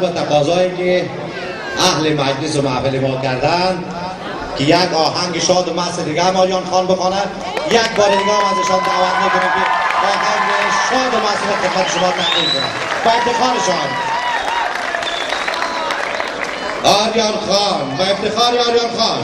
با تقاضایی که اهل مجلس و محفل ما کردن که یک آهنگ شاد و مست دیگه هم آریان خان بخونه. یک بار دیگه هم ازشان دعوت میکنیم که آهنگ شاد و مست رو خدمت شما تقدیم کنند. با افتخارشان آریان خان، با افتخار آریان خان.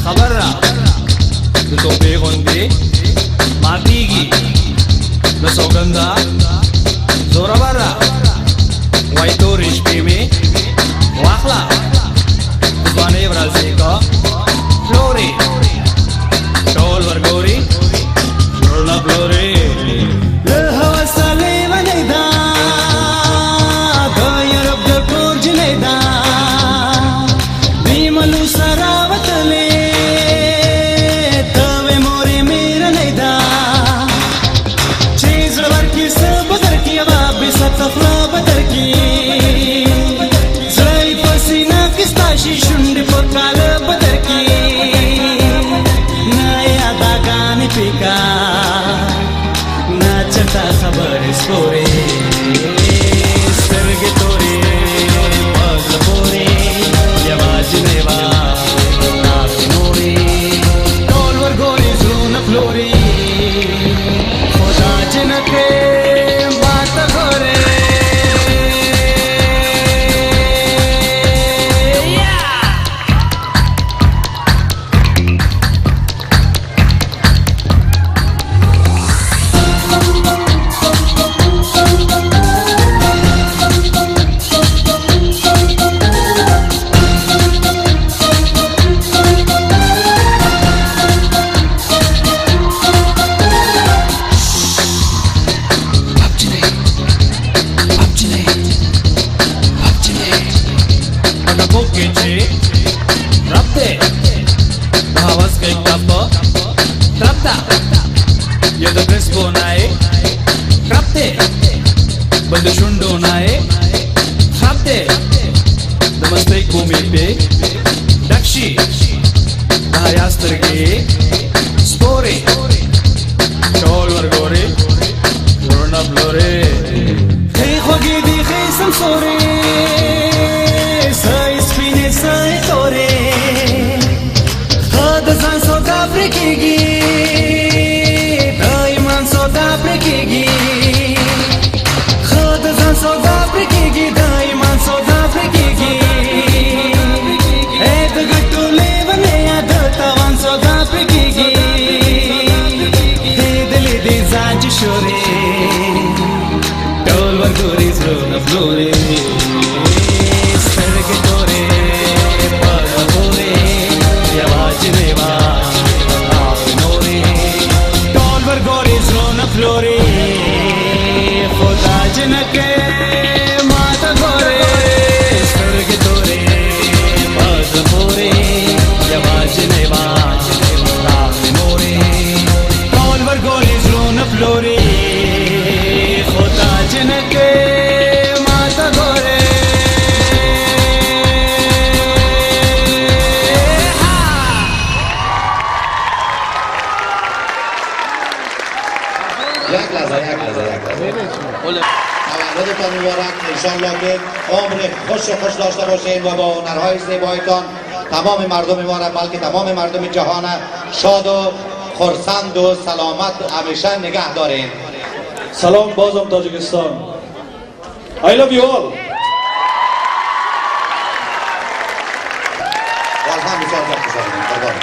خبرنا دتوبه غوندي ماتيږي د سوګندا زورا برا وای تورش پېمه واخلا ځواني ورځي کا فلوري ټول ورګوري ورنا فلوري له هوا سالي ونيدا د یورپ د ټول جنيدا دیملو سراوتلې ته مورې مېر نيدا چیز ورکی سب درکی وا به ستخلا بدرکی زړی پسینا کستاشي شونډې په کال بدرکی نه یادا غانې پیکا نه چتا خبر سپورې سترګې تورې پزله پورې یوازې نه وا ناخې نورې ټول ورګورې زړونه فلورې خدا جنکې باته غورې बंद शुंडो नाए खाते नमस्ते कोमी पे दक्षी दायास्तर के स्टोरी टोल वर्गोरे लोना ब्लोरे हे खोगी दी हे समसोरे साई स्पिने साई तोरे खाद जान सोदा ब्रेकेगी दाईमान सोदा ब्रेकेगी सोदा ब्रेकेगी दाईमान सोदा ब्रेकेगी ए द गट्टू लेवने या the तवान सोदा ब्रेकेगी شوری ډول ورګوري زړونه فلوري سترګې تورې پاغه پورې یوازې نیوا نورې ډول ورګوري زړونه فلوري خدا جنکه ماته ګورې سترګې تورې پاغه پورې یوازې نیوا نورې ډول ورګوري زړونه فلوري خدا جنکه ماته ګورې یک لحظه تولدتان مبارک. انشالله که عمر خوش داشته باشین و با هنرهای زیبایتان تمام مردم ما را بلکه تمام مردم جهان شاد و خرسند و سلامت همیشه نگه دارین. سلام بازم تاجیکستان. I love you all. والله بسیار خوشحالم.